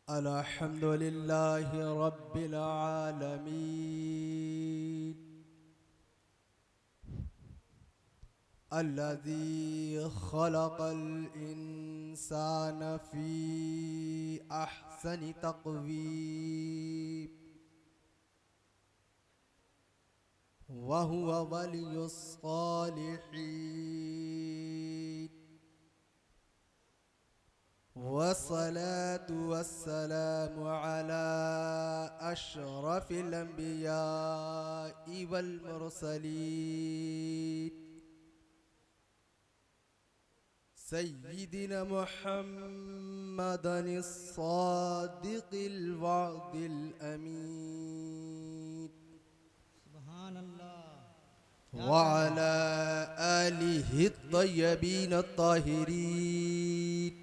अल्हम्दुलिल्लाहि रब्बिल आलमीन अल्लज़ी खलक़ल इंसान फ़ी अहसनि तक़वीम व हुवा वलियुस्सालिहीन वस्सलातु वस्सलामु अला अशरफिल अंबियाइ वल मुरसलीन सय्यिदिना मुहम्मदिन अस्सादिक़िल वअदिल अमीन व अला आलिहि अत्तय्यबीन अत्ताहिरीन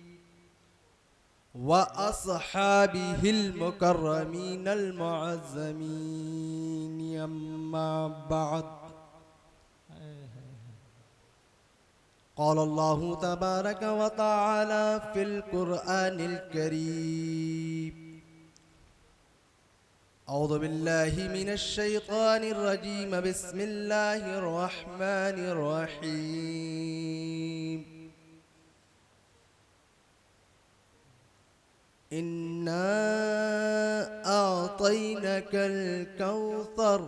व अस्हाबिहिल मुकर्रमीनल मुअज़्ज़मीन अम्मा बअद क़ाल अल्लाहु तबारक व तआला फ़िल क़ुरआनिल करीम अऊज़ु बिल्लाहि मिनश शैतानिर रजीम बिस्मिल्लाहिर रहमानिर रहीम इन्ना आतैनकल कौसर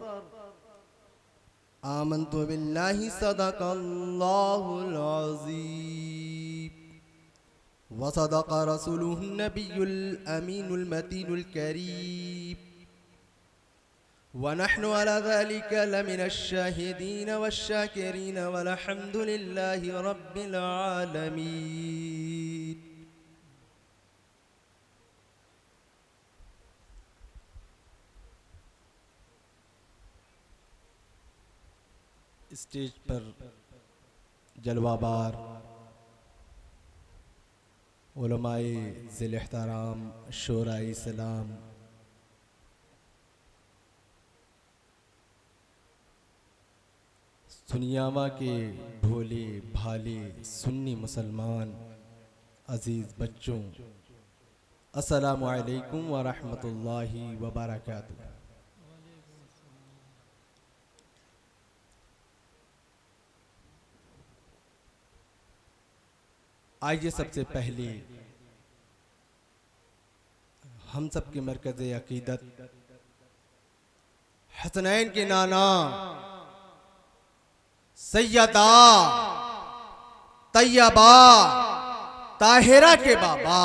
आमन्तु बिल्लाहि सदक़ल्लाहुल अज़ीम व सदक़ रसूलुहुन नबियुल अमीनुल मतीनुल करीम व नहनु अला ज़ालिका लमिनश शाहिदीन वश्शाकिरीन वल्हम्दुलिल्लाहि रब्बिल आलमीन। स्टेज पर जलवाबार उलमाए ज़िल एहतराम शोराए सलाम, सुनियावा के भोले भाले सुन्नी मुसलमान अजीज़ बच्चों, अस्सलामु अलैकुम व रहमतुल्लाहि व बरकातुहू। आइए सबसे पहले हम सब के मरकज़ अकीदत हसनैन के नाना सैयदा तैयबा ताहिरा के बाबा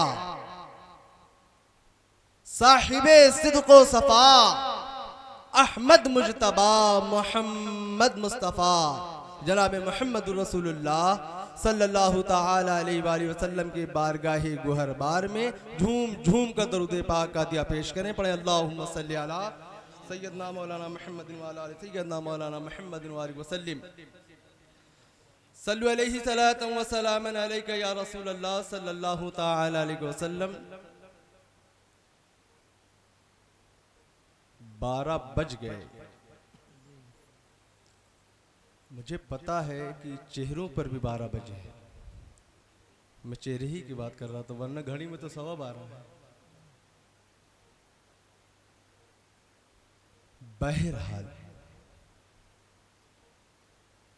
साहिबे सिद्क़ो सफ़ा अहमद मुजतबा मोहम्मद मुस्तफ़ा जनाब मोहम्मद रसूलुल्लाह सल्लल्लाहु ताला अलैहि वसल्लम के बारगाहे गुहरबार में झूम झूम कर दरूद पाक का दिया पेश करें। पढ़े अल्लाहुम्मा सल्ली अला सय्यदना मौलाना मुहम्मदिन व अला सय्यदना मौलाना मुहम्मदिन व आलिहि वसल्लम। सल्लु अलैहि सलातन व सलामन अलैका या रसूलल्लाह सल्लल्लाहु ताला अलैहि वसल्लम। 12 बज गए। मुझे पता है कि चेहरों पर भी 12 बजे है। मैं चेहरे ही की बात कर रहा था, वरना घड़ी में तो 12:15 है। बहरहाल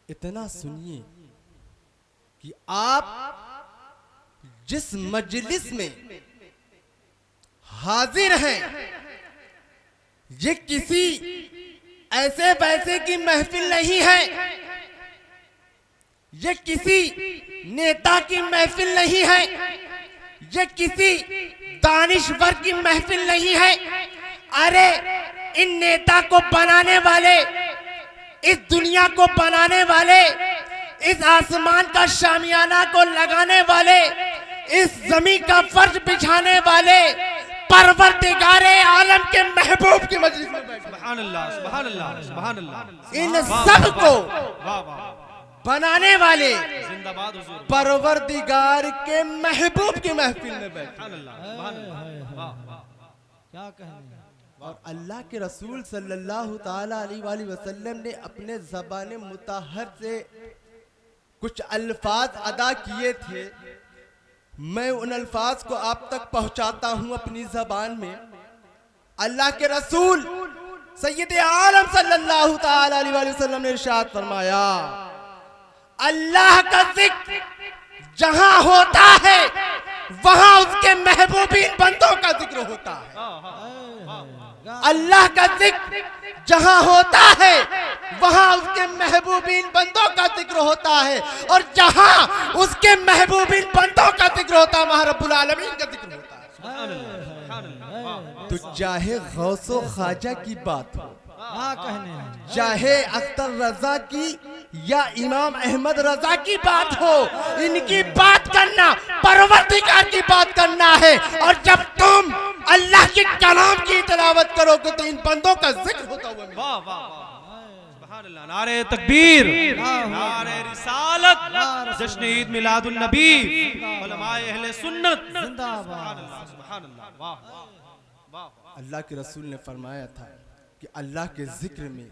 इतना सुनिए कि आप जिस मजलिस में हाजिर हैं, ये किसी ऐसे वैसे की महफिल नहीं है, ये किसी नेता की महफिल नहीं है, ये किसी दानिश्वर की महफिल नहीं है। अरे इन नेता को बनाने वाले, इस दुनिया को बनाने वाले, इस आसमान का शामियाना को लगाने वाले, इस जमीन का फर्श बिछाने वाले परवरदिगारे आलम के महबूब की मजलिस में बैठे। सुभान अल्लाह, सुभान अल्लाह, सुभान अल्लाह। इन सब को बनाने वाले परवरदिगार के महबूब की महफिल में बैठे। क्या कहने। और अल्लाह के रसूल सल्लल्लाहु ताला अलैहि वसल्लम ने अपने ज़बान मुतहर से कुछ अल्फाज अदा किए थे, मैं उन अल्फाज को आप तक पहुंचाता हूं अपनी जबान में। अल्लाह के रसूल सैयद आलम सल्लल्लाहु ताला अलैहि वसल्लम ने इरशाद फरमाया, अल्लाह का जिक्र जहां होता है वहां उसके महबूबीन बंदों का जिक्र होता है। अल्लाह का जिक्र जहां होता है वहां उसके महबूबीन बंदों का जिक्र होता है, और जहां उसके महबूबीन बंदों का जिक्र होता है वहां रब्बुल आलमीन का जिक्र होता है। तो चाहे गौसो ख्वाजा की बात हो, चाहे अख्तर रजा की या इमाम अहमद रजा की बात हो, इनकी बात करना परवरदिगार की बात करना है। और जब तुम अल्लाह के कलाम की तिलावत करोगे तो इन बंदों का जिक्र होता हुआ मिलेगा। नारे तकबीर, नारे रिसालत, जश्न ईद मिलादुन नबी, उलमाए अहले सुन्नत जिंदाबाद। सुभान अल्लाह, वाह वाह। अल्लाह के रसूल ने फरमाया था कि अल्लाह के जिक्र में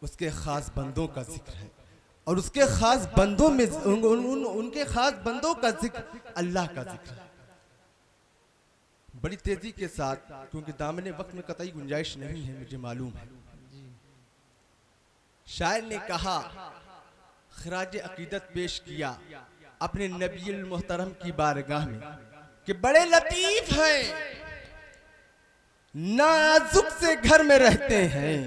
उसके खास बंदों का जिक्र है, और उसके खास बंदों में उनके खास बंदों का जिक्र अल्लाह का जिक्र है। बड़ी तेजी के साथ, क्योंकि दामने वक्त में कतई गुंजाइश नहीं है, मुझे मालूम है। शायर ने कहा, खराज अकीदत पेश किया अपने नबील मोहतरम की बारगाह में कि बड़े लतीफ हैं, नाजुक से घर में रहते हैं,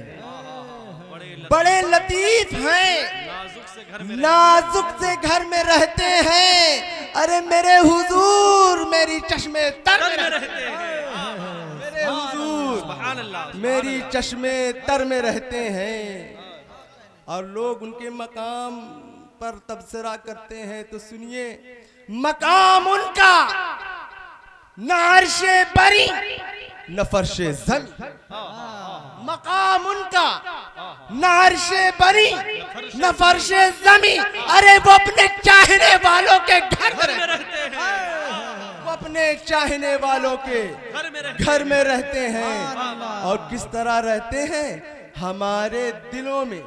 बड़े लतीफ हैं, नाजुक से घर में रहते हैं। अरे मेरे हुजूर मेरी चश्मे तर में रहते हैं, मेरे हुजूर मेरी चश्मे तर में रहते हैं। और लोग उनके मकाम पर तबसरा करते हैं, तो सुनिए, मकाम उनका न अर्शे बरी न फर्शे ज़मी, मकाम उनका न अर्शे बरी न फर्शे ज़मी। अरे वो अपने चाहने वालों के घर में रहते हैं, वो अपने चाहने वालों के घर में रहते हैं। और किस तरह रहते हैं? हमारे दिलों में,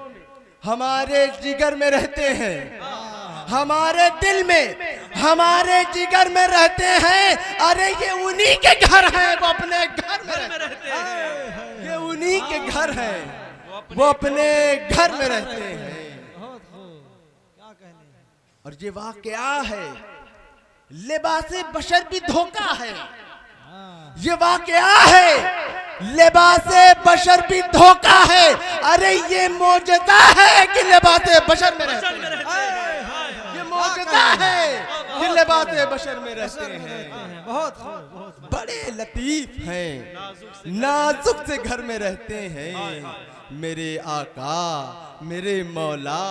हमारे जिगर में रहते हैं, हमारे दिल में, हमारे जिगर में रहते हैं। अरे ये उन्हीं के घर हैं, वो अपने घर में रहते हैं, ये उन्हीं के घर हैं, वो अपने घर में रहते हैं। और ये वाकया है, लिबासे बशर भी धोखा है, ये वाकया है, लिबासे बशर भी धोखा है। अरे ये मौजूदा है कि लिबासे बशर में रहते हैं, ये मौजूदा है कि लिबासे बशर में रहते हैं। बहुत बड़े लतीफ हैं, नाजुक से घर में रहते हैं। मेरे आका, मेरे मौला,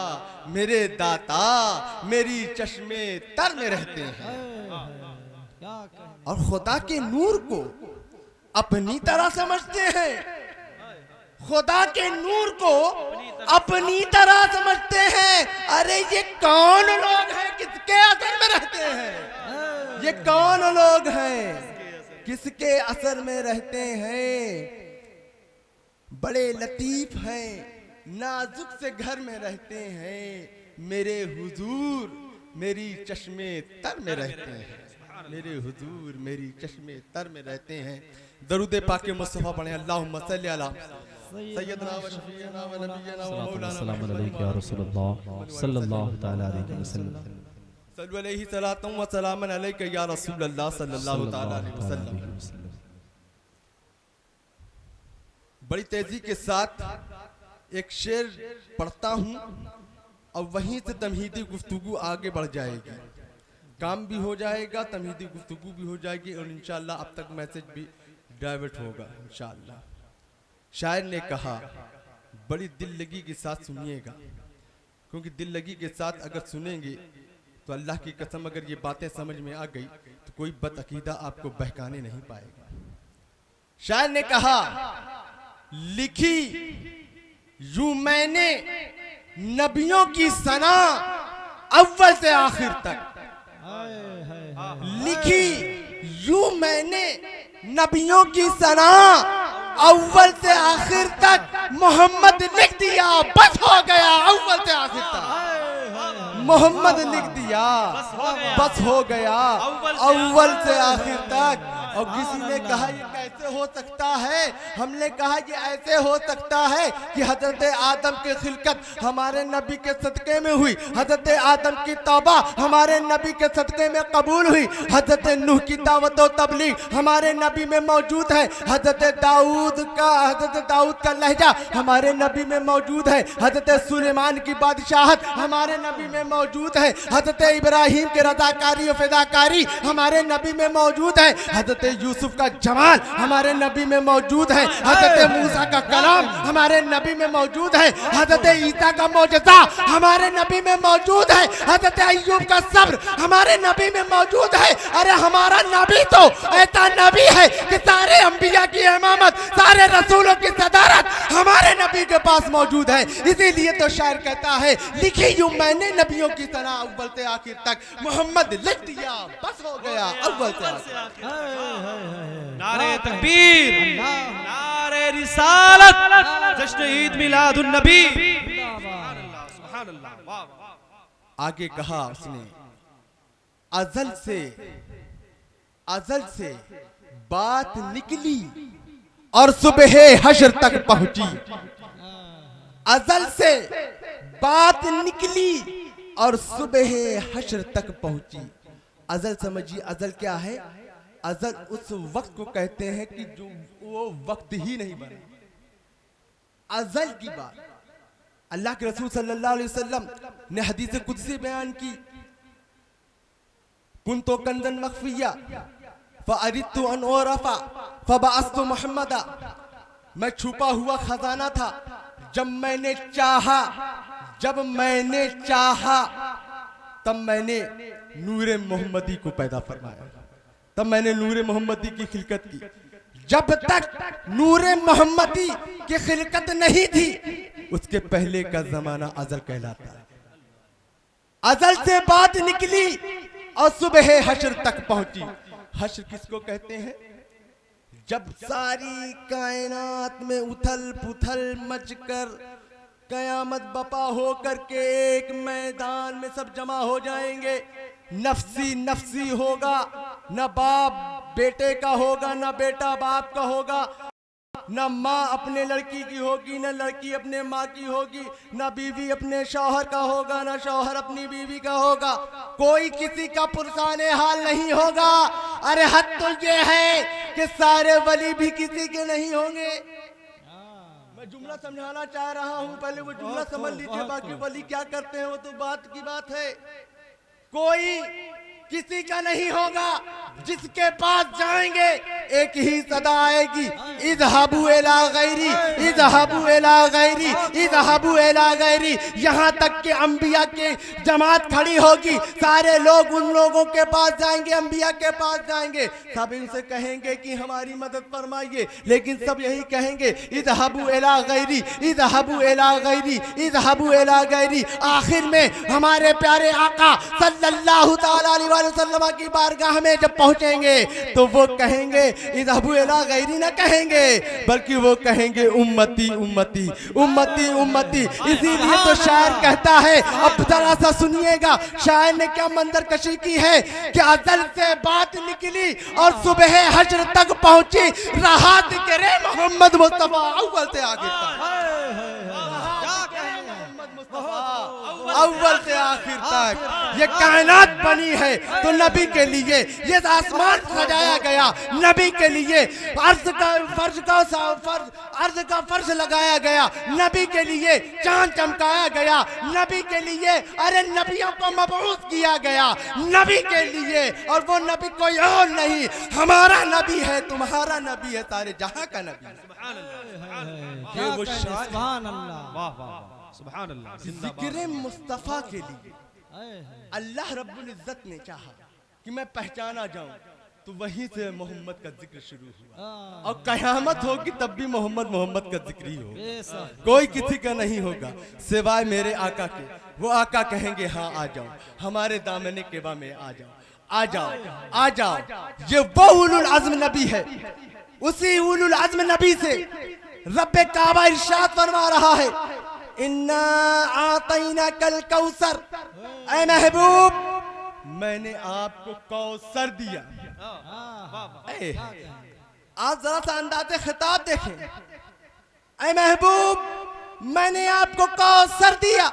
मेरे दाता मेरी चश्मे तर में रहते हैं, और खुदा के नूर को अपनी तरह समझते हैं, खुदा के नूर को अपनी तरह समझते हैं। अरे ये कौन लोग हैं, किसके असर में रहते हैं? ये कौन लोग हैं, किसके असर में रहते हैं? बड़े लतीफ हैं, नाजुक से घर में रहते हैं। मेरे हुजूर मेरी चश्मे तर में रहते हैं, मेरे हुजूर मेरी चश्मे तर में रहते हैं। दरूद पाक मुस्तफा पढ़े, अल्लाहुम्मा सल्ली अला सय्यदना व शफीना व नबियना व मौलाना सल्लल्लाहु अलैहि या रसूलल्लाह सल्लल्लाहु तआला अलैहि वसल्लम। सल्लु अलैहि सलातुम व सलामन अलैका या रसूलल्लाह सल्लल्लाहु तआला अलैहि वसल्लम। बड़ी तेजी के साथ एक शेर पढ़ता हूँ और वहीं से तमहीदी गुफ्तगू आगे बढ़ जाएगी, काम भी हो जाएगा, तमहीदी गुफ्तगू भी हो जाएगी, और इंशाअल्लाह अब तक मैसेज भी डाइवर्ट होगा इंशाअल्लाह। शायर ने कहा, बड़ी दिल लगी के साथ सुनिएगा, क्योंकि दिल लगी के साथ अगर सुनेंगे तो अल्लाह की कसम अगर ये बातें समझ में आ गई तो कोई बदअकीदा आपको बहकाने नहीं पाएगा। शायर ने कहा, लिखी यूं मैंने नबियों की सना अव्वल से आखिर तक, लिखी यूं मैंने नबियों की सना अव्वल से आखिर तक। मोहम्मद लिख दिया, बस हो गया अव्वल से आखिर तक। मोहम्मद लिख दिया, बस हो गया अव्वल से आखिर तक। और किसी ने कहा ये कैसे हो सकता है? हमने कहा ये ऐसे हो सकता है कि हजरत आदम की खिलकत हमारे नबी के सदक़े में हुई, हजरत आदम की तौबा हमारे नबी के सदक़े में कबूल हुई, हजरत नूह की दावत और तबलीग हमारे नबी में मौजूद है, हजरत दाऊद का लहजा हमारे नबी में मौजूद है, हजरत सुलेमान की बादशाहत हमारे नबी में मौजूद है, हजरत इब्राहिम के रज़ाकारी और फिदाकारी हमारे नबी में मौजूद है, हजरत यूसुफ का जमाल हमारे नबी में मौजूद है, हजरत मूसा का कलाम हमारे नबी में मौजूद है, हजरत ईसा का मौजज़ा हमारे नबी में मौजूद है, हजरत अय्यूब का सब्र हमारे नबी में मौजूद है। अरे हमारा नबी तो ऐसा नबी है कि सारे अंबिया की इमामत, सारे रसूलों की सदारत हमारे नबी के पास मौजूद है। इसीलिए तो शायर कहता है लिखी यूं मैंने नबियों की सना अव्वल से आखिर तक, मोहम्मद लिख दिया बस हो गया अव्वल से आखिर। नारे तकबीर, नारे रिसालत, जश्न ईद मिलादुन नबी। सुभान अल्लाह, वाह वाह। आगे कहा उसने अजल से बात निकली और सुबह हश्र तक पहुंची। अजल से बात निकली और सुबह हश्र तक पहुंची। अजल समझिए, अजल क्या है? अजल उस वक्त को कहते हैं कि जो वो वक्त ही नहीं बना। अजल की बात अल्लाह के रसूल सल्लल्लाहु अलैहि वसल्लम ने हदीस कुदसी बयान की, कुन्तो कंजन मख्फिया फअरिदतु अन उरफा फबअस्तु मुहम्मदा। मैं छुपा हुआ खजाना था, जब मैंने चाहा तब मैंने नूरे मोहम्मदी को पैदा फरमाया, तब मैंने नूरे मोहम्मदी की खिलकत की। जब तक नूरे मोहम्मदी की खिलकत नहीं थी उसके पहले का जमाना अजल कहलाता है। अजल से बात निकली और सुबह हश्र तक पहुंची। हश्र किसको कहते हैं? जब सारी कायनात में उथल पुथल मचकर कयामत बपा हो करके एक मैदान में सब जमा हो जाएंगे। नफसी नफसी होगा, न बाप बेटे का होगा, न बेटा बाप का होगा, न माँ अपने लड़की की होगी, न लड़की अपने माँ की होगी, न बीवी अपने शौहर का होगा, न शौहर अपनी बीवी का होगा। कोई किसी का पुरसाने हाल नहीं होगा। अरे हद तो ये है कि सारे वली भी किसी के नहीं होंगे। मैं जुमला समझाना चाह रहा हूँ, पहले वो जुमला समझ लीजिए, बाकी वली क्या करते हैं वो तो बात की बात है। कोई किसी का नहीं होगा, जिसके पास जाएंगे एक ही सदा आएगी, इज़हाबू इला गैरी, इज़हाबू इला गैरी, इज़हाबू इला गैरी। यहाँ तक कि अंबिया के जमात खड़ी होगी, सारे लोग उन लोगों के पास जाएंगे, अंबिया के पास जाएंगे, सब इनसे कहेंगे कि हमारी मदद फरमाइए, लेकिन सब यही कहेंगे इज़हाबू इला गैरी, इज़हाबू इला गैरी, इज़हाबू इला गैरी। आखिर में हमारे प्यारे आका सल्लल्लाहु तआला अलैहि वसल्लम की बारगाह में जब पहुंचेंगे तो वो कहेंगे इज़हाबू इला गैरी, न कहेंगे बल्कि वो कहेंगे उम्मती उम्मती उम्मती उम्मती। इसीलिए तो शायर कहता है, अब जरा सा सुनिएगा शायर ने क्या मंजर कशी की है कि अज़ल से बात निकली और सुबह हश्र तक पहुंची, रहा ज़िक्र मोहम्मद मुस्तफा अव्वल से आगे तक, अव्वल से आखिर तक। ये कायनात बनी है तो नबी के लिए, ये आसमान सजाया गया नबी के लिए, अर्ज का फर्श लगाया गया नबी के लिए, चांद चमकाया गया नबी के लिए, अरे नबियों को मबऊस किया गया नबी के लिए, और वो नबी कोई और नहीं, हमारा नबी है, तुम्हारा नबी है, सारे जहां का नबी। ये वो सुभान अल्लाह, वाह वाह सुभान अल्लाह। जिक्र मुस्तफा के लिए अल्लाह रब्बुल इज्जत ने चाहा कि मैं पहचाना जाऊं, तो वहीं से मोहम्मद का जिक्र शुरू हुआ, और कयामत होगी तब भी मोहम्मद मोहम्मद का जिक्र ही होगा, कोई किसी का नहीं होगा सिवाय मेरे आका के। वो आका कहेंगे हाँ आ जाओ, हमारे दामने केबा में आ जाओ, आ जाओ, आ जाओ। ये वो उलुल अज़्म नबी है, उसी उलुल अज़्म नबी से रब्बे काबा इरशाद फरमा रहा है, इन्ना आतैना कल कौसर, ऐ महबूब मैंने आपको कौसर दिया। आप जरा सा अंदाज़े खिताब देखें, ऐ महबूब मैंने आपको कौसर दिया।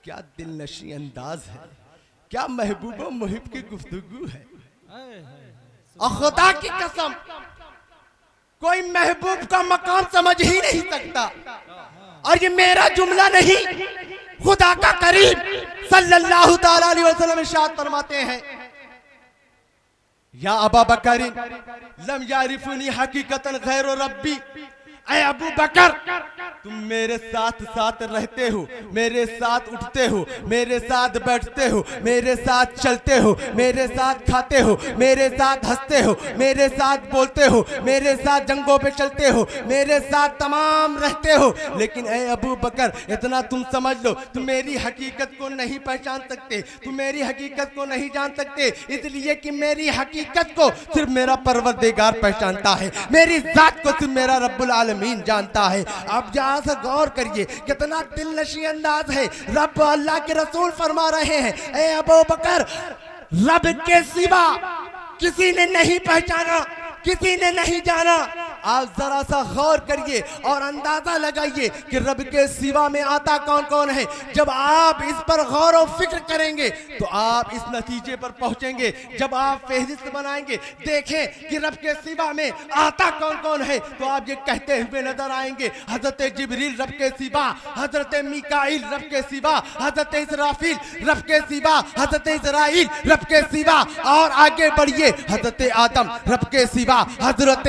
क्या दिलनशी अंदाज है, क्या महबूब और मुहिब की गुफ्तगू है। और खुदा की कसम कोई महबूब का मकाम समझ ही नहीं सकता। और ये मेरा जुमला नहीं, खुदा का करीम सल्लल्लाहु ताला अलैहि वसल्लम इरशाद फरमाते हैं, या अबा बकर लम यारिफुनी हकीकतन गैर रब्बी, ऐ अबू बकर तुम मेरे साथ साथ रहते हो, मेरे साथ उठते हो, मेरे साथ बैठते हो, मेरे साथ चलते हो, मेरे साथ खाते हो, मेरे साथ हंसते हो, मेरे साथ बोलते हो, मेरे साथ जंगों पे चलते हो, मेरे साथ तमाम रहते हो। लेकिन ऐ अबू बकर इतना तुम समझ लो, तुम मेरी हकीकत को नहीं पहचान सकते, तुम मेरी हकीकत को नहीं जान सकते, इसलिए कि मेरी हकीकत को सिर्फ मेरा परवरदिगार पहचानता है, मेरी जात को सिर्फ मेरा रब्बुल आलमीन जानता है। अब जहाँ से गौर करिए कितना दिलनशी अंदाज है। रब अल्लाह के रसूल फरमा रहे हैं, ऐ अबू बकर रब के सिवा किसी ने नहीं पहचाना, किसी ने नहीं जाना। आप जरा सा गौर करिए और अंदाजा लगाइए कि रब के सिवा में आता कौन कौन है। जब आप इस पर गौर और फिक्र करेंगे तो आप इस नतीजे पर पहुंचेंगे। जब आप फहरिस्त बनाएंगे, देखें कि रब के सिवा में आता कौन कौन है, तो आप ये कहते हुए नजर आएंगे, हजरत जिब्रील रब के सिवा, हजरत मीकाईल रब के सिवा, हजरत इसराफील रब के सिवा, हजरत इजराइल रब के सिवा। और आगे बढ़िए, हजरत आदम रब के सिवा, हजरत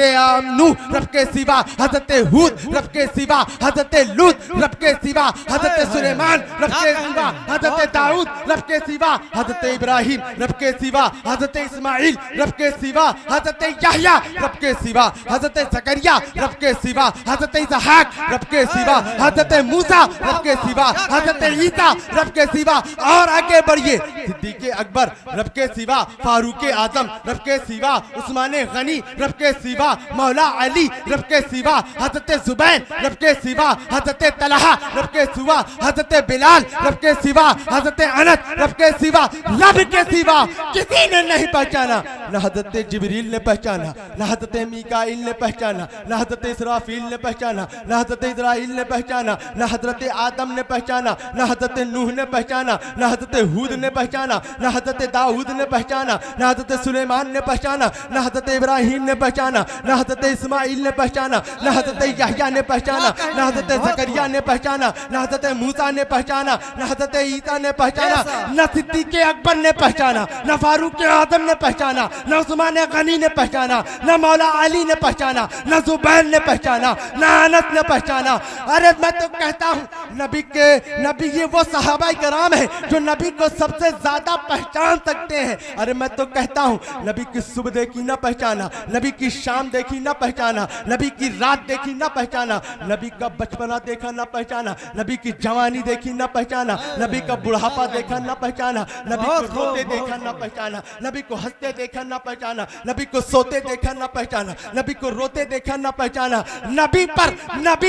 नूह रब के सिवा, हजरत हूद रब के सिवा, हजरत लूत रब के सिवा, हजरत सुलेमान रब के सिवा, हजरत दाऊद रब के सिवा, हजरत इब्राहिम रब के सिवा, हजरत इस्माइल रब के सिवा, हजरत यहया रब के सिवा, हजरत जकरिया रब के सिवा, हजरत इसहाक रब के सिवा, हजरत मूसा रब के सिवा, हजरत ईसा रब के सिवा। और आगे बढ़िए, सिद्दीक़ अकबर रब के सिवा, फारूक आजम रब के सिवा, उस्मान गनी रब के सिवा, मौला अली रब के सिवा, हजरत जुबैर रब के सिवा, हजरत तलहा रब के सिवा, हजरत बिलाल रब के सिवा, हजरत अनस रब के सिवा। रब के सिवा किसी ने नहीं पहचाना, न हजरत जिब्रील ने पहचाना, न हजरत मीकाईल ने पहचाना, न हजरत इसराफील ने पहचाना, न हजरत इजराइल ने पहचाना, न हजरत आदम ने पहचाना, न हजरत नूह ने पहचाना, न हजरत हूद ने पहचाना, न हजरत दाऊद ने पहचाना, न हजरत सुलेमान ने पहचाना, न हजरत इब्राहिम ने पहचाना, न हजरत इस्माइल ने पहचाना, न हजरत यहया ने पहचाना, न हजरत जकरिया ने पहचाना, न हजरत मूसा ने पहचाना, न हजरत ईसा ने पहचाना, न सिद्दीक़ अकबर ने पहचाना, न फारूक आजम ने पहचाना, न उस्मान गनी ने पहचाना, न मौला अली ने पहचाना, न जुबैर ने पहचाना, न अनस ने पहचाना। अरे मैं तो कहता हूँ नबी ये वो सहाबा कराम है जो नबी को सबसे ज्यादा पहचान सकते हैं। अरे मैं तो कहता हूँ नबी की सुबह देखी ना पहचाना, नबी की शाम देखी ना पहचाना, नबी की रात देखी ना पहचाना, नबी का बचपना देखा ना पहचाना, नबी की जवानी देखी ना पहचाना, नबी का बुढ़ापा देखा ना पहचाना, नबी को रोते देखा ना पहचाना, नबी को हंसते देखा ना पहचाना, नबी को सोते देखा ना पहचाना, नबी को रोते देखा ना पहचाना, नबी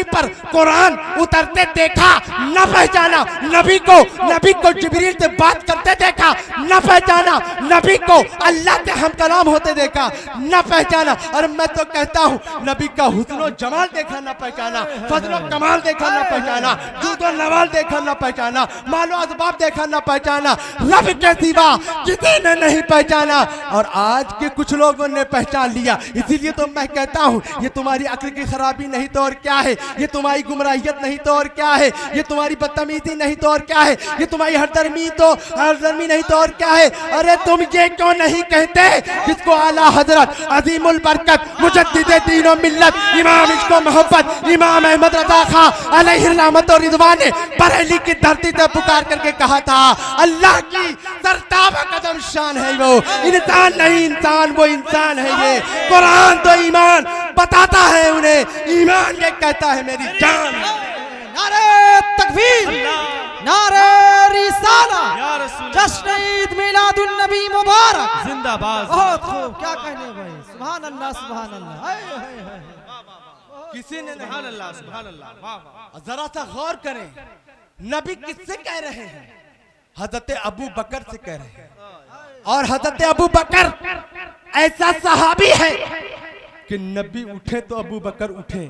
पर कुरान उतरते देखा ना पहचाना, नबी को जिब्रील से बात करते देखा ना पहचाना, नबी को अल्लाह से हम कलाम होते देखा ना पहचाना। और मैं तो कहता हूँ नबी का हुस्न जमाल देखा ना पहचाना, फजलो कमाल देखा ना पहचाना, जूदो नवाल देखा ना पहचाना, मालो असबाब देखा ना पहचाना। रब के सिवा किसी ने नहीं पहचाना और आज के कुछ लोगों ने पहचान लिया। इसीलिए तो मैं कहता हूँ ये तुम्हारी अक्ल की खराबी नहीं तो और क्या है, ये तुम्हारी गुमराहियत नहीं तो और क्या है, ये तुम्हारी बदतमीजी नहीं तो और क्या है, ये तुम्हारी हरदर्मी नहीं तो और क्या है। अरे तुम ये क्यों नहीं कहते जिसको आला हजरत अजीमुल बरकत मुजद्दिदे दीन और मिल्लत इमाम इश्क़ो मोहब्बत इमाम अहमद रज़ा खां अलैहि रहमत और रिज़वान ने बरेली की धरती से पुकार करके कहा था, अल्लाह की सरताबा कदम शान है वो, इंसान नहीं इंसान वो इंसान है ये। कुरान तो ईमान बताता है उन्हें, ईमान ये कहता है मेरी जान। नारे तकबीर, नारे रिसाला, जश्न ईद मिलादुन नबी मुबारक, जिंदाबाद। बहुत खूब, क्या कहने भाई, सुभान अल्लाह सुभान अल्लाह। किसी ने नहीं। सुभान अल्लाह, सुभान अल्लाह, वाह वाह। जरा सा गौर करें, नबी किससे कह रहे हैं? हजरत अबू बकर से कह रहे हैं। और हजरत अबू बकर ऐसा सहाबी है कि नबी उठे तो अबू बकर उठे,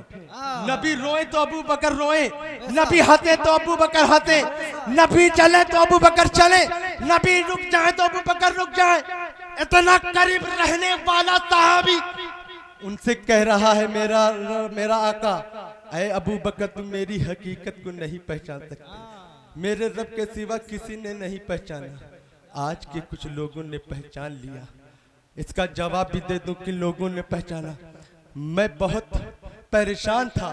नबी रोए तो अबू बकर रोए, नबी हंसे तो अबू बकर हंसे, नबी चले तो अबू बकर चले, नबी रुक जाए तो अबू बकर रुक जाए। इतना करीब रहने वाला सहाबी उनसे कह रहा है, मेरा आका, ऐ अबू बकर तुम मेरी हकीकत को नहीं पहचान सकते, मेरे रब के सिवा किसी ने नहीं पहचाना। आज के कुछ लोगों ने पहचान लिया। इसका जवाब भी दे दूं कि लोगों ने पहचाना। मैं बहुत परेशान था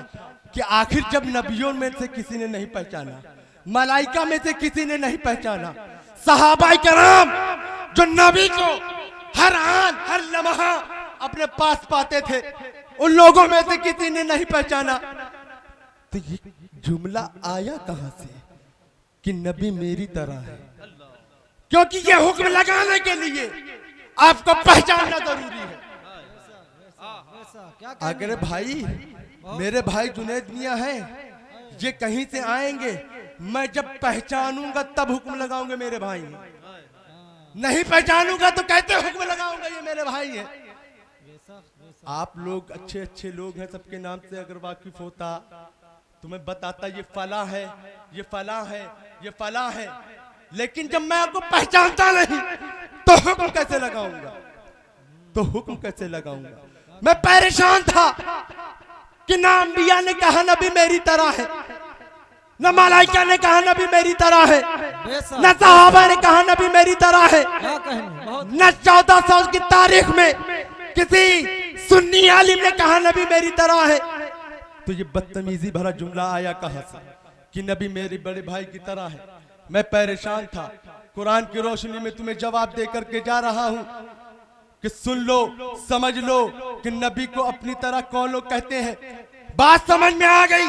कि आखिर जब नबियों में से किसी ने नहीं पहचाना, मलाइका में से किसी ने नहीं पहचाना, सहाबाए कराम जो नबी को हर आन हर लम्हा अपने पास पाते थे, उन लोगों में से किसी ने नहीं पहचाना। तो ये जुमला आया कहां से कि नबी मेरी तरह है? क्योंकि ये हुक्म लगाने के लिए आपको पहचानना जरूरी है। अगर भाई मेरे भाई जुनैद मियां हैं, ये कहीं से आएंगे, मैं जब पहचानूंगा तब हुक्म लगाऊंगा मेरे भाई हैं। नहीं पहचानूंगा तो कैसे हुक्म लगाऊंगा ये मेरे भाई हैं। आप लोग अच्छे अच्छे लोग हैं, सबके नाम से अगर वाकिफ होता तो मैं बताता ये फला है, ये फला है, ये फला है। लेकिन जब मैं आपको पहचानता नहीं तो हुक्म कैसे लगाऊंगा? तो हुक्म कैसे लगाऊंगा? मैं परेशान था कि ना अंबिया ने कहा नबी मेरी तरह है, न मलाइका ने कहा नबी मेरी तरह है, न सहाबा ने कहा नबी मेरी तरह है, न 1400 की तारीख में किसी सुन्नी आलिम ने कहा नबी मेरी तरह है। तो ये बदतमीजी भरा जुमला आया कहां से कि नबी मेरे बड़े भाई की तरह है? मैं परेशान था। कुरान की रोशनी में तुम्हें जवाब दे करके जा रहा हूं कि सुन लो, समझ लो कि नबी को अपनी तरह कौन लोग कहते हैं। बात समझ में आ गई।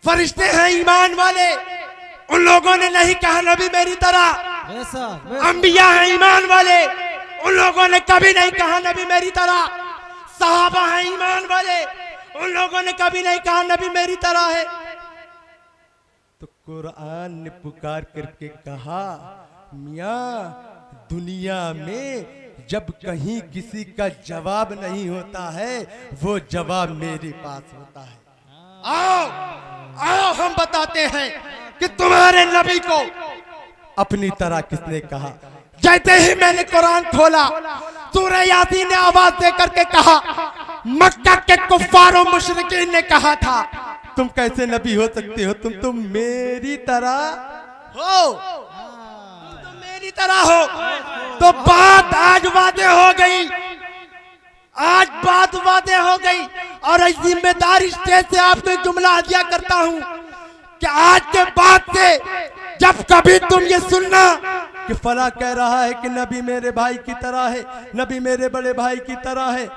फरिश्ते हैं ईमान वाले, उन लोगों ने नहीं कहा नबी मेरी तरह। अंबिया हैं ईमान वाले, उन लोगों ने कभी नहीं कहा नबी मेरी तरह। सहाबा हैं ईमान वाले, उन लोगों ने कभी नहीं कहा नबी मेरी तरह है। तो कुरान ने पुकार करके कहा, मियां दुनिया में जब कहीं किसी का जवाब नहीं होता है, वो जवाब मेरे पास होता है। आओ आओ हम बताते हैं कि तुम्हारे नबी को अपनी तरह किसने कहा। जैसे ही मैंने कुरान खोला, सूरह यासीन ने आवाज दे करके कहा, मक्का के कुफ्फार और मुशरिकीन ने कहा था तुम कैसे नबी हो सकते हो? तुम तो मेरी तरह हो, तुम तो मेरी तरह हो। तो बात आज वादे हो गई, आज बात वादे हो गई। और इस जिम्मेदारी स्टेज से आपको एक जुमला हदिया करता हूं कि आज के बाद से जब कभी तुम ये सुनना कि फला कह रहा है कि नबी मेरे भाई की तरह है, नबी मेरे बड़े भाई की तरह है,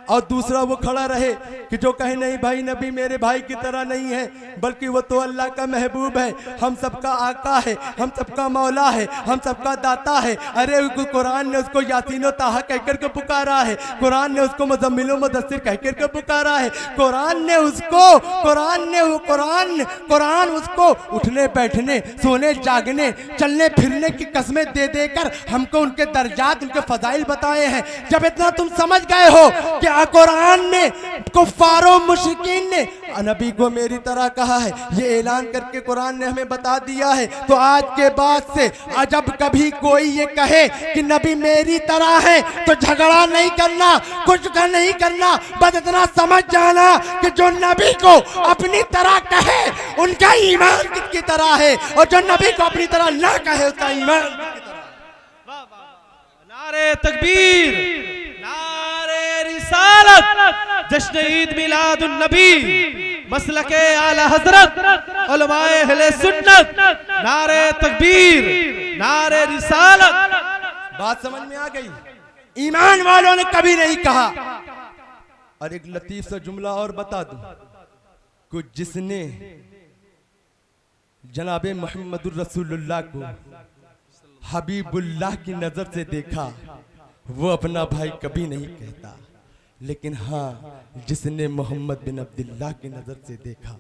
और दूसरा वो खड़ा रहे कि जो कहे नहीं भाई नबी मेरे भाई की तरह नहीं है, बल्कि वो तो अल्लाह का महबूब है, हम सबका आका है, हम सबका मौला है, हम सबका दाता है। अरे कुरान ने उसको यासीन ताहा कहकर के पुकारा है, कुरान ने उसको मुज़म्मिल मुदस्सिर कहकर के पुकारा है, कुरान उसको उठने बैठने, सोने जागने, चलने फिरने की कसमें दे देकर हमको उनके दर्जात, उनके फजाइल बताए हैं। जब इतना तुम समझ गए हो कि कुरान ने कुफ्फारों मुशरिकीन ने नबी को मेरी तरह कहा है, ये ऐलान करके कुरान ने हमें बता दिया है, तो आज के बाद से जब कभी कोई ये कहे कि नबी मेरी तरह है तो झगड़ा नहीं करना, कुछ का नहीं करना, बस इतना समझ जाना कि जो नबी को अपनी तरह कहे उनका ईमान किसकी तरह है, और जो नबी को अपनी तरह ना कहे उसका ईमान किसकी तरह। नारे तकबीर, नारे रिसालत, जश्न ईद मिलादुन नबी, मसलके आला हजरत, उलमाए अहले सुन्नत, नारे तकबीर, नारे रिसालत। बात समझ में आ गई? ईमान वालों ने कभी नहीं कहा। और एक लतीफ सा जुमला और बता दूं, कुछ जिसने जनाबे मोहम्मदुर रसूलुल्लाह को हबीबुल्लाह की नजर से देखा, वो अपना भाई कभी नहीं कहता। लेकिन हाँ, जिसने मोहम्मद बिन अब्दुल्लाह की नज़र से देखा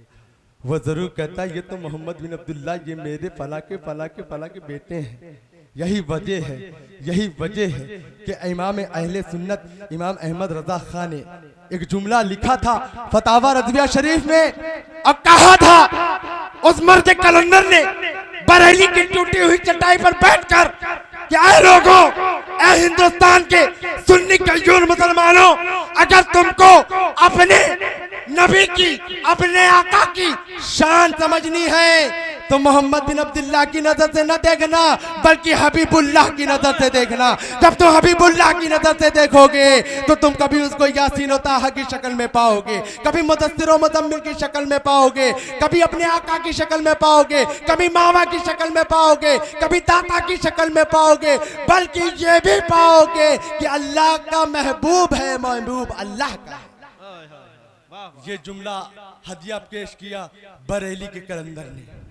वो ज़रूर कहता है ये तो मोहम्मद बिन अब्दुल्लाह, ये मेरे फला के बेटे हैं। यही वजह है कि इमाम अहले सुन्नत इमाम अहमद रज़ा खान ने एक जुमला लिखा था फतावा रज़विया शरीफ में, और कहा था उस मर्द कलंदर ने बरेली की टूटी हुई चटाई पर बैठकर कि ऐ लोगों, ऐ हिंदुस्तान के सुन्नी कल्यूर मुसलमानों, अगर तुमको अपने नबी की, अपने आका की शान समझनी है तो मोहम्मद बिन अब्दुल्लाह की नजर से न देखना, बल्कि हबीबुल्लाह की नजर से देखना। जब तुम हबीबुल्लाह की नजर से देखोगे तो तुम कभी उसको यासीन व ताहा की शक्ल में पाओगे, कभी मुदस्सिर व मुज़म्मिल की शक्ल में पाओगे, कभी अपने आका की शक्ल में पाओगे, कभी मावा की शक्ल में पाओगे, कभी दाता की शक्ल में पाओगे, बल्कि ये भी पाओगे कि अल्लाह का महबूब है, महबूब अल्लाह का है। ये जुमला हदिया पेश किया बरेली के कलंदर ने।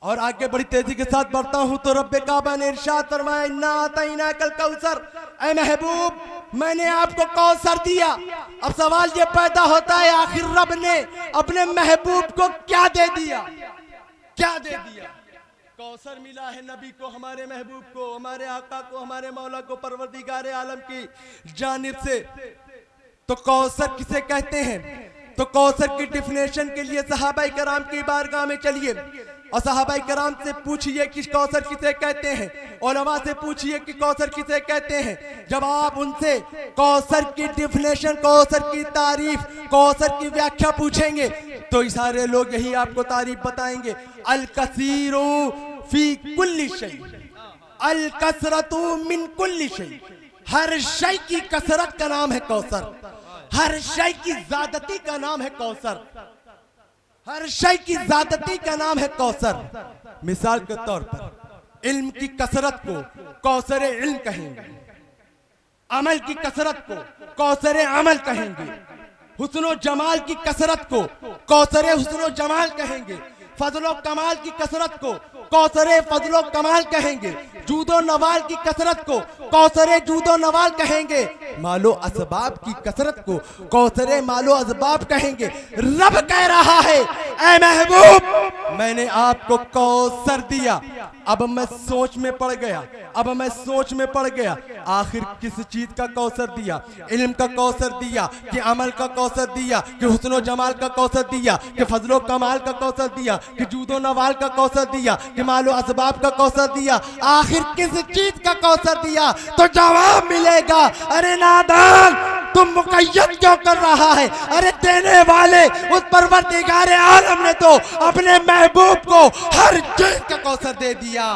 और आगे बड़ी तेजी के साथ बढ़ता हूं तो रब्बे काबा ने इरशाद फरमाया, इन्ना आतैना कल कौसर, ऐ महबूब मैंने आपको कौसर दिया। अब सवाल ये पैदा होता है आखिर रब ने अपने महबूब को क्या दे दिया, क्या दे दिया? कौसर मिला है नबी को, हमारे महबूब को, हमारे आका को, हमारे मौला को, परवरदिगार आलम की जानिब से। तो कौसर किसे कहते हैं? तो कौसर की डिफिनेशन के लिए सहाबाई कराम की बारगाह में चलिए और सहाबाई कराम से पूछिए कि कौसर किसे कहते हैं, उलमा से पूछिए कि कौसर किसे कहते हैं। जब आप उनसे कौसर की डिफिनेशन, कौसर की तारीफ, कौसर की व्याख्या पूछेंगे तो सारे लोग यही आपको तारीफ बताएंगे, अल कसीरु फी कुल्ली शै, अल कसरतु मिन कुल्ली शै। हर शै की कसरत का नाम है कौसर, हर शै की ज़्यादती का नाम है कौसर, हर शै की ज़्यादती का नाम है कौसर। मिसाल के तौर पर इल्म की कसरत को कौसर इल्म कहेंगे, अमल की कसरत को कौसर अमल कहेंगे, हुस्न जमाल की कसरत को कौसर हुस्न जमाल कहेंगे, फजलो कमाल की कसरत को कौसरे फजलो कमाल कहेंगे, जूदो नवाल की कसरत को कौसरे जूदो नवाल कहेंगे, मालो असबाब की कसरत को कौसरे मालो असबाब कहेंगे। रब कह रहा है, ऐ महबूब मैंने आपको कौसर दिया। अब मैं सोच में पड़ गया, आखिर किस चीज का कौसर दिया? इल्म का कौसर दिया कि अमल का कौसर दिया कि हुस्न जमाल का कौसर दिया कि फजलो कमाल का कौसर दिया कि जूदो नवाल का कौसर दिया कि मालो असबाब का कौसर दिया? आखिर किस चीज का कौसर दिया? तो जवाब मिलेगा, अरे नादान तुम मुकय्यद क्यों कर रहा है? अरे देने वाले उस परवरदिगार आलम ने तो अपने महबूब को हर चीज का कौसर दे दिया,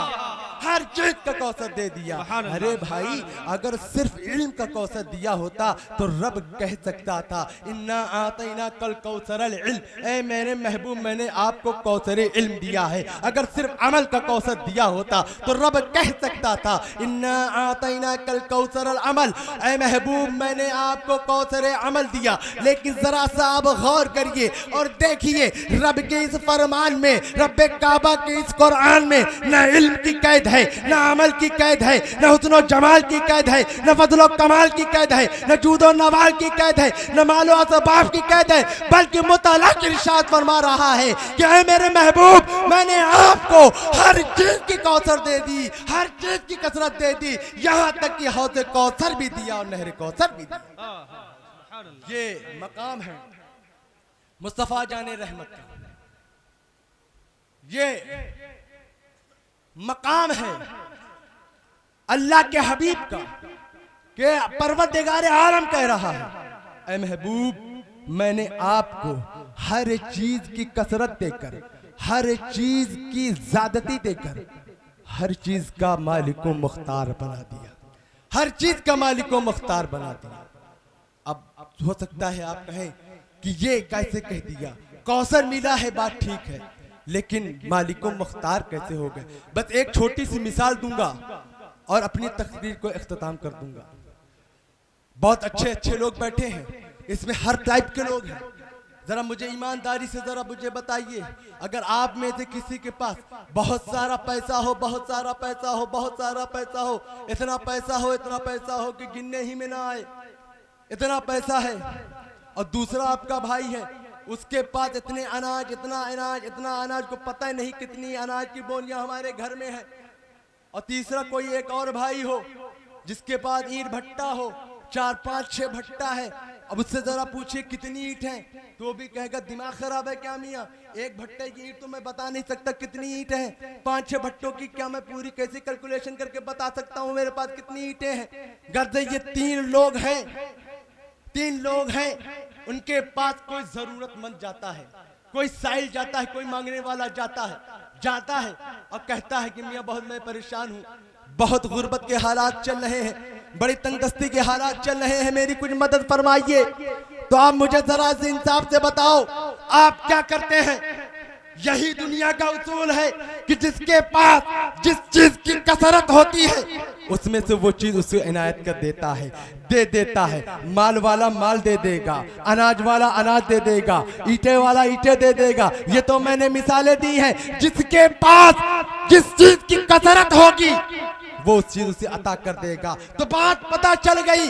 हर चीज का कौसर दे दिया। अरे भाई अगर सिर्फ इल्म का कौसर दिया होता तो रब कह सकता था, इन्ना आतैना कल कौसरल इल्म, ऐ मेरे महबूब मैंने आपको कौसर इल्म दिया है। अगर सिर्फ अमल का कौसर दिया होता तो रब कह सकता था, इन्ना आतैना कल कौसरल अमल, ऐ महबूब मैंने आपको कौसर अमल दिया। लेकिन जरा सा आप गौर करिए और देखिए रब के इस फरमान में, रब्बे काबा के इस कुरान में न इल्म की कैद है, न अमल की कैद है, न हुस्न जमाल की कैद है, न फजलो कमाल की कैद है, न जूदो नवाल की कैद है, न मालो असबाब की कैद है, बल्कि मुतलक इरशाद फरमा रहा है कि ऐ मेरे महबूब मैंने आपको हर चीज की कौसर दे दी, हर चीज की कसरत दे दी, यहाँ तक कि हौज़े कौसर भी दिया और नहर कौसर भी दिया। ये मकाम है मुस्तफा जाने रहमत का, ये मकाम है अल्लाह के हबीब का कि परवरदिगार आलम कह रहा है, ऐ महबूब मैंने आपको हर चीज की कसरत देकर, हर चीज की ज्यादती देकर, हर चीज का मालिको मुख्तार बना दिया, हर चीज का मालिको मुख्तार बना दिया। अब हो सकता है आप कहें कि ये कैसे कह दिया, कौसर मिला है बात ठीक है, लेकिन मालिको मुख्तार कैसे हो गए? बस एक छोटी सी मिसाल दूंगा और अपनी तकरीर को इख्तिताम कर दूंगा। बहुत अच्छे अच्छे लोग बैठे हैं, इसमें हर टाइप के लोग हैं। जरा मुझे ईमानदारी से जरा मुझे बताइए, अगर आप में से किसी के पास बहुत सारा पैसा हो, बहुत सारा पैसा हो, बहुत सारा पैसा हो, इतना पैसा हो, इतना पैसा हो कि गिनने ही में ना आए, इतना पैसा है, और दूसरा आपका भाई है, उसके पास इतने अनाज, इतना अनाज को पता ही नहीं कितनी अनाज की बोरियां हमारे घर में है। और तीसरा कोई एक और भाई हो जिसके पास ईंट भट्टा हो, 4, 5, 6 भट्टा है। अब उससे जरा पूछिए कितनी ईंट है, तो वो भी कहेगा दिमाग खराब है क्या मियाँ, एक भट्टे की ईंट तो मैं बता नहीं सकता कितनी ईंट है, 5-6 भट्टों की क्या मैं पूरी कैसे कैलकुलेशन करके बता सकता हूँ मेरे पास कितनी ईंटें हैं। गर्दे ये 3 लोग हैं, उनके पास कोई जरूरतमंद जाता है, कोई साइल जाता है, कोई मांगने वाला जाता है और कहता है कि मियाँ बहुत मैं परेशान हूँ, बहुत गुर्बत के हालात चल रहे हैं, बड़ी तंगदस्ती के हालात चल रहे हैं, मेरी कुछ मदद फरमाइए। तो आप मुझे जरा से इंसाफ से बताओ, आप क्या करते हैं? यही दुनिया का उसूल है कि जिसके पास जिस चीज की कसरत होती है उसमें से वो चीज उसे इनायत कर देता है। माल वाला माल दे देगा, अनाज वाला अनाज दे देगा, ईंटे वाला ईंटे दे देगा। ये तो मैंने मिसालें दी हैं। जिसके पास जिस चीज की कसरत होगी वो उस चीज उसे अता कर देगा। तो बात पता चल गई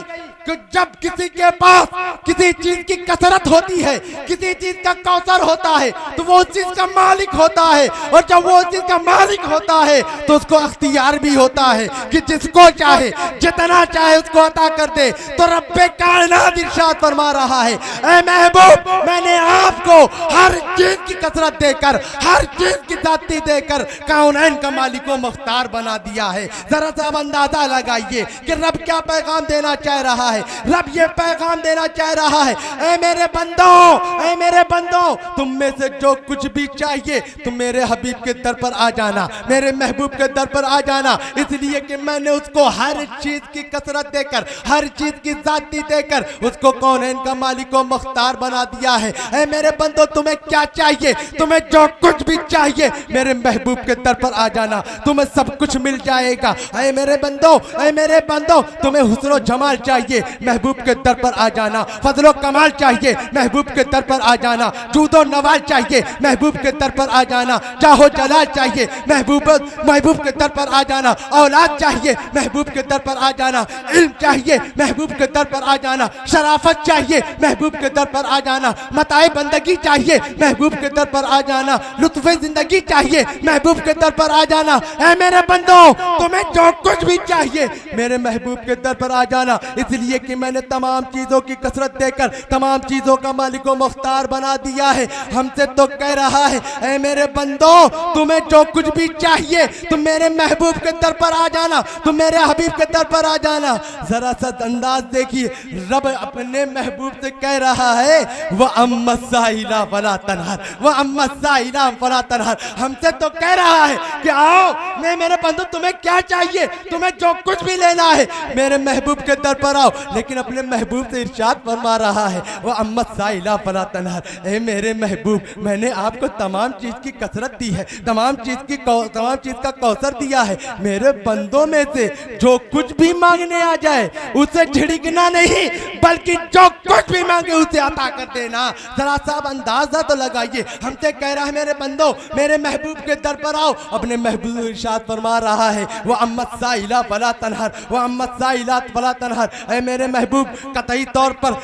कि जब किसी के पास किसी चीज की कसरत होती है, किसी चीज का कौसर होता है, तो वो उस चीज का मालिक होता है। और जब वो उस चीज का मालिक होता है तो उसको अख्तियार भी होता है कि जिसको चाहे जितना चाहे उसको अता कर दे। तो रब्बे कायनात इरशाद फरमा रहा है, ऐ महबूब मैंने आपको हर चीज की कसरत देकर, हर चीज की जाती देकर काउनैन का मालिक व मुख्तार बना दिया है। जरा सा अंदाजा लगाइए कि रब क्या पैगाम देना चाह रहा है। रब ये पैगाम देना चाह रहा है, ऐ मेरे बंदों तुम में से जो कुछ भी चाहिए तुम मेरे हबीब के दर पर आ जाना, मेरे महबूब के दर पर आ जाना। इसलिए कि मैंने उसको हर चीज की कसरत देकर, हर चीज की जाती देकर उसको कौनैन का मालिक व मुख्तार बना दिया है। ऐ मेरे बंदों तुम्हें क्या चाहिए? तुम्हें जो कुछ भी चाहिए मेरे महबूब के दर पर आ जाना, तुम्हें सब कुछ मिल जाएगा। ऐ मेरे बंदो तुम्हें हुस्न जमाल चाहिए, महबूब के दर पर आ जाना। फजलो कमाल चाहिए, महबूब के दर पर आ जाना। जूदो नवाल चाहिए, महबूब के दर पर आ जाना। चाहो जलाल चाहिए, महबूब के दर पर आ जाना। औलाद चाहिए, महबूब के दर पर आ जाना। इल्म चाहिए, महबूब के दर पर आ जाना। शराफत चाहिए, महबूब के दर पर आ जाना। मताए बंदगी चाहिए, महबूब के दर पर आ जाना। लुत्फ़े जिंदगी चाहिए, महबूब के दर पर आ जाना। ऐ मेरे बंदो तुम्हें जो कुछ भी चाहिए मेरे महबूब के दर पर आ जाना। इसलिए कि मैंने तमाम चीजों की कसरत देकर तमाम चीजों का मालिक व मुख्तार बना दिया है। हमसे तो कह रहा है, ऐ मेरे बंदो तुम्हें जो कुछ भी चाहिए तुम मेरे महबूब के दर पर आ जाना, तुम मेरे हबीब के दर पर आ जाना। जरा सा अंदाज देखिए, रब अपने महबूब से कह रहा है, वह अम्मत साइला फला तनहर, वह अम्मत साइला फला तनहर। हमसे तो कह रहा है कि आओ मेरे बंदो तुम्हें क्या चाहिए, तुम्हें जो कुछ भी लेना है मेरे महबूब के दर पर आओ। लेकिन अपने महबूब से इरशाद फरमा रहा है, वह अम्मत साइला फला तनहर, ऐ मेरे महबूब मैंने आपको तमाम चीज की कसरत दी है, तमाम चीज का कौसर दिया है। मेरे बंदों में से जो कुछ भी मांगने आ जाए उसे झिड़कना नहीं, बल्कि जो कुछ भी मांगे उसे अता कर देना। जरा सा अंदाजा तो लगाइए, हमसे कह रहा है मेरे बंदो मेरे महबूब के दर पर आओ। अपने महबूब इरशाद फरमा रहा है, वह अम्मत साइला फला तनहर, वह अम्मत साइला फला तनहर। ऐ मेरे महबूब कतई तौर पर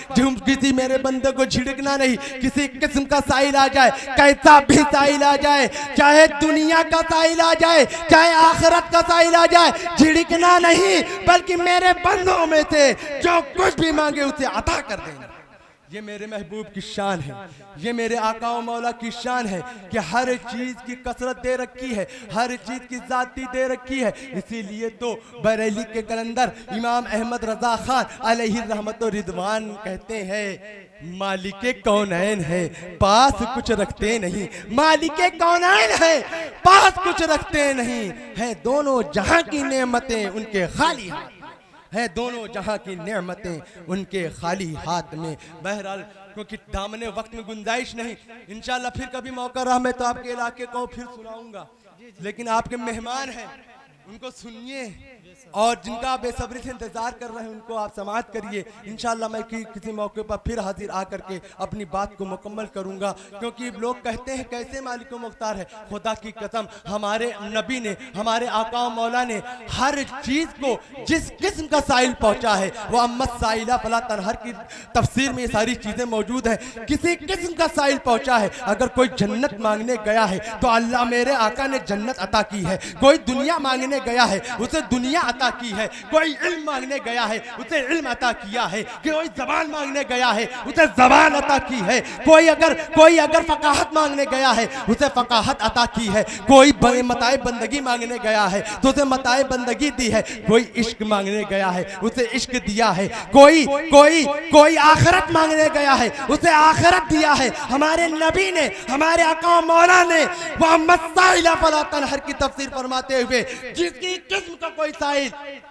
किसी मेरे बंदे को झिड़कना नहीं। किसी किस्म का साइल आ जाए, कैसा भी साइल आ जाए, चाहे दुनिया का साइल आ जाए, चाहे आखिरत का साइल आ जाए, झिड़कना नहीं, बल्कि मेरे बंदों में से जो कुछ भी मांगे उसे अता कर देना। ये मेरे महबूब की शान है, ये मेरे आका व मौला की शान है कि हर चीज की कसरत दे रखी है, हर चीज की जाती दे रखी है। इसीलिए तो बरेली के कलंदर इमाम अहमद रजा खान अलैहि रहमत व रिदवान कहते हैं, मालिके कौनैन है पास कुछ रखते नहीं, मालिके कौनैन है पास कुछ रखते नहीं, है दोनों जहां की नेमतें उनके खाली हाथ है, दोनों जहां की नेमतें उनके खाली हाथ में। बहरहाल क्योंकि दामने वक्त में गुंजाइश नहीं, इंशाल्लाह फिर कभी मौका रहा मैं तो आपके इलाके को फिर सुनाऊंगा। लेकिन आपके मेहमान हैं, उनको सुनिए और जिनका आप बेसब्री से इंतजार कर रहे हैं उनको आप समाअत करिए। इंशाअल्लाह मैं किसी मौके पर फिर हाजिर आकर के अपनी बात को मुकम्मल करूंगा, क्योंकि लोग कहते हैं कैसे मालिक मुख्तार है। खुदा की कसम हमारे नबी ने, हमारे आका मौला ने हर चीज को जिस किस्म का साइल पहुंचा है, वो अम्मत साइला फला तनहर की तफसीर में ये सारी चीजें मौजूद है। किसी किस्म का साइल पहुंचा है। अगर कोई जन्नत मांगने गया है तो अल्लाह मेरे आका ने जन्नत अता की है। कोई दुनिया मांगने गया है उसे दुनिया अता की है। कोई इल्म मांगने गया है उसे इल्म अता किया है। कोई जबान मांगने गया है उसे जबान अता की है। कोई अगर फकाहत मांगने गया है उसे फकाहत अता की है। कोई मताए बंदगी मांगने गया है तो उसे मताए बंदगी दी है। कोई इश्क मांगने गया है उसे इश्क दिया है। कोई आखिरत मांगने गया है उसे आखिरत दिया है। हमारे नबी ने, हमारे आका मौला ने वह मसाइला फला तनहर की तफसीर फरमाते हुए जिसकी किस्म का कोई साइल,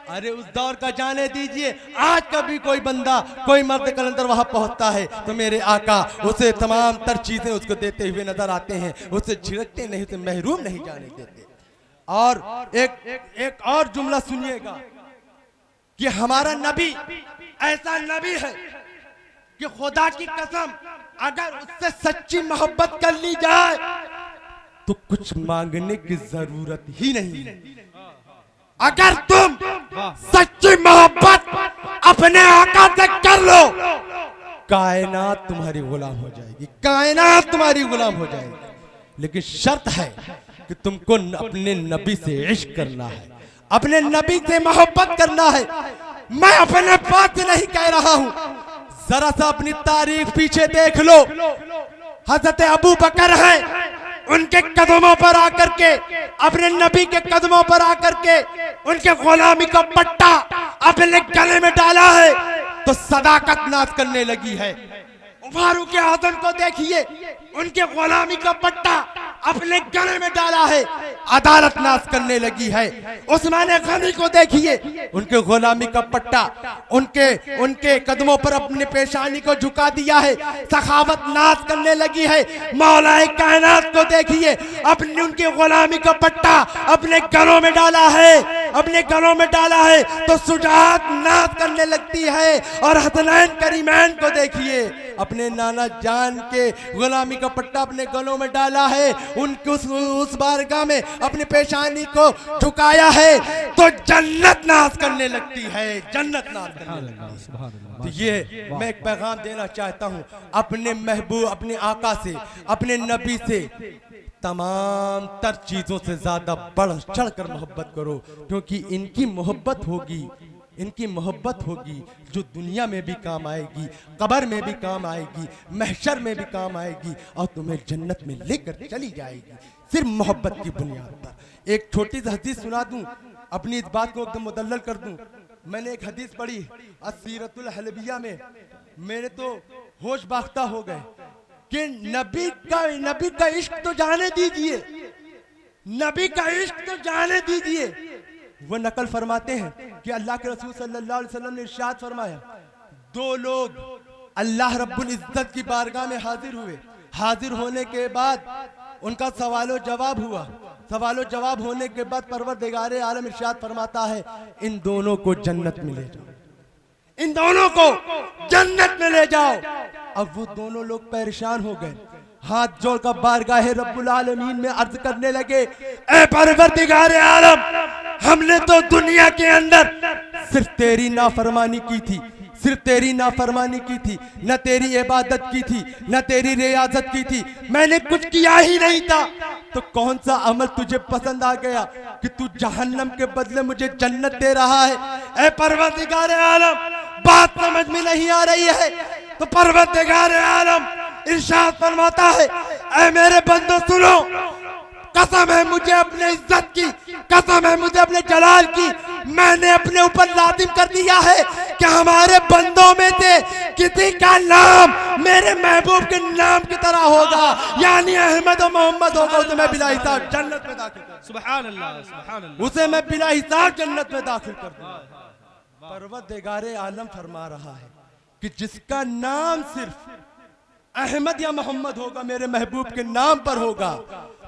अरे उस दौर का जाने दीजिए। आज कभी कोई बंदा, कोई मर्द कलंदर वहां पहुंचता है तो मेरे आका उसे तमाम तर चीजें उसको देते हुए नजर आते हैं। उसे झिड़कते नहीं, उसे महरूम नहीं जाने देते। और एक और जुमला सुनिएगा कि हमारा नबी ऐसा नबी है कि खुदा की कसम अगर उससे सच्ची मोहब्बत कर ली जाए तो कुछ मांगने की जरूरत ही नहीं है। अगर तुम सच्ची मोहब्बत अपने आका से कर लो, कायनात तुम्हारी गुलाम हो जाएगी, कायनात तुम्हारी गुलाम हो जाएगी। लेकिन शर्त है कि तुमको अपने नबी से इश्क करना है, अपने नबी से मोहब्बत करना है। मैं अपने बात से नहीं कह रहा हूं, जरा सा अपनी तारीख पीछे देख लो। हजरत अबू बकर है, उनके कदमों पर आकर के, अपने नबी के कदमों पर आकर के उनके गुलामी का पट्टा अपने गले में डाला है तो सदाकत नाज करने लगी है। फारूक आजम को देखिए, उनके गुलामी का पट्टा अपने गले में डाला है, अदालत नाज करने लगी है। उस्मान गनी को देखिए, उनके गुलामी का पट्टा उनके कदमों पर अपने पेशानी को झुका दिया है, सखावत नाज करने लगी है। मौलाए कायनात को देखिए, अपनी उनके गुलामी का पट्टा अपने गलों में डाला है, अपने गलों में डाला है तो सुजात नाज करने लगती है। और हसनैन करीमैन को देखिए, अपने नाना जान के गुलामी का पट्टा अपने गलों में डाला है, उनके उस बारगाह में अपनी पेशानी को झुकाया है तो जन्नत नाज करने लगती है, जन्नत नाज करने लगती है। तो ये मैं एक पैगाम देना चाहता हूँ अपने महबूब, अपने आका से, अपने नबी से तमाम तर चीजों से ज्यादा बढ़ चढ़ कर मोहब्बत करो, क्योंकि इनकी मोहब्बत होगी, इनकी मोहब्बत होगी जो दुनिया में भी काम आएगी, कब्र में भी काम आएगी, महशर में भी काम आएगी और तुम्हें जन्नत में लेकर चली जाएगी, सिर्फ मोहब्बत की बुनियाद पर। एक छोटी सी हदीस सुना दूं, अपनी इस बात को एकदम मुदल्लल कर दूं। मैंने एक हदीस पढ़ी असीरतुल हलबिया में, मेरे तो होश बाख्ता हो गए कि नबी का इश्क तो जाने दीजिए, नबी का इश्क तो जाने दीजिए। वो नकल फरमाते हैं कि अल्लाह के रसूल सल्लल्लाहु अलैहि वसल्लम ने इरशाद फरमाया, दो लोग अल्लाह रब्बुल इज्जत की बारगाह में हाजिर हुए। हाजिर होने के बाद उनका सवालो जवाब हुआ। सवालो जवाब होने के बाद परवरदिगार आलम इरशाद फरमाता है, इन दोनों को जन्नत में ले जाओ, इन दोनों को जन्नत में ले जाओ। अब वो दोनों लोग परेशान हो गए, हाथ जोड़कर बारगाह रब्बुल आलमीन में अर्ज करने लगे, ऐ परवरदिगार आलम, हमने तो दुनिया के अंदर सिर्फ तेरी नाफरमानी की थी, सिर्फ तेरी नाफरमानी की थी, न तेरी इबादत की थी, न तेरी रियाजत की थी, मैंने कुछ किया ही नहीं था। तो कौन सा अमल तुझे पसंद आ गया कि तू जहन्नम के बदले मुझे जन्नत दे रहा है? ऐ परवरदिगार आलम, बात समझ में नहीं आ रही है। तो परवरदिगार आलम इरशाद फरमाता है, ऐ मेरे बंदो सुनो, कसम है मुझे अपने इज्जत की, कसम है मुझे अपने जलाल की, मैंने अपने ऊपर लाजिम कर दिया है कि हमारे बंदों में से किसी का नाम मेरे महबूब के नाम की तरह होगा, यानी अहमद और मोहम्मद होगा, उसे मैं बिला हिसाब जन्नत में दाखिल कर, सुभान अल्लाह, सुभान अल्लाह, उसे मैं बिला हिसाब जन्नत में दाखिल कर दूंगा। परवरदिगार आलम फरमा रहा है कि जिसका नाम सिर्फ अहमद या मोहम्मद होगा, मेरे महबूब के नाम पर होगा,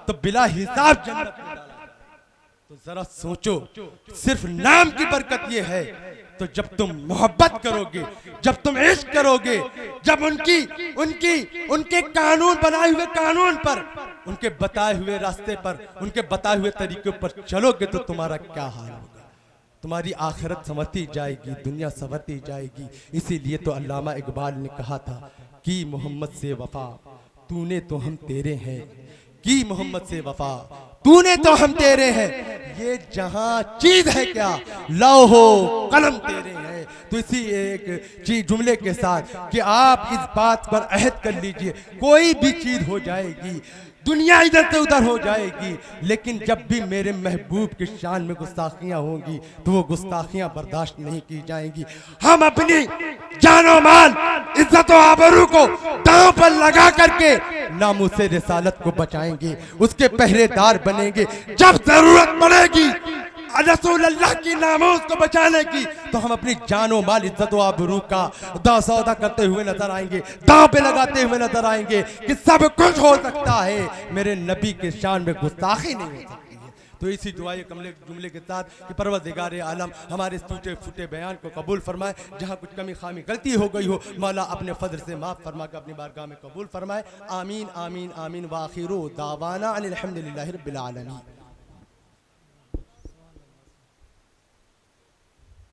तो बिला हिसाब जन्नत में डाला। तो तो जरा सोचो, सिर्फ नाम की बरकत ये है। तो जब तुम मोहब्बत करोगे, जब तुम इश्क करोगे, जब उनके कानून बनाए हुए कानून पर, उनके बताए हुए रास्ते पर, उनके बताए हुए तरीके पर चलोगे तो तुम्हारा क्या हाल होगा। तुम्हारी आखिरत संवरती जाएगी, दुनिया संवरती जाएगी। इसीलिए तो अल्लामा इकबाल ने कहा था कि मोहम्मद से वफा तूने तो हम तेरे हैं, कि मोहम्मद से वफा तूने तो हम तेरे हैं। ये जहां चीज है क्या, लौहो कलम तेरे हैं। तो इसी एक चीज जुमले के साथ कि आप इस बात पर अहद कर लीजिए, कोई भी चीज हो जाएगी, दुनिया इधर से उधर हो जाएगी, लेकिन जब भी मेरे महबूब की शान में गुस्ताखियां होंगी तो वो गुस्ताखियां बर्दाश्त नहीं की जाएंगी। हम अपनी जानो माल, इज्जत और आबरू को दांव पर लगा करके नामूसे रिसालत को बचाएंगे, उसके पहरेदार बनेंगे। जब जरूरत पड़ेगी रसूल अल्लाह की नामूस को बचाने की, तो हम अपनी जानो माल, इज्जत व आबरू का सौदा करते हुए नजर आएंगे, दांव पे लगाते हुए नजर आएंगे कि सब कुछ हो सकता है, मेरे नबी के शान में गुस्ताखी नहीं हो सकती है। तो इसी दुआ जुमले के साथ कि परवरदिगार आलम हमारे टूटे फूटे बयान को कबूल फरमाए। जहाँ कुछ कमी खामी गलती हो गई हो, मौला अपने फजल से माफ़ फरमा कर अपनी बारगाह में कबूल फरमाए। आमीन आमीन आमीन। वाखिरु दावाना अनिल हम्दुलिल्लाहि रब्बिल आलमीन।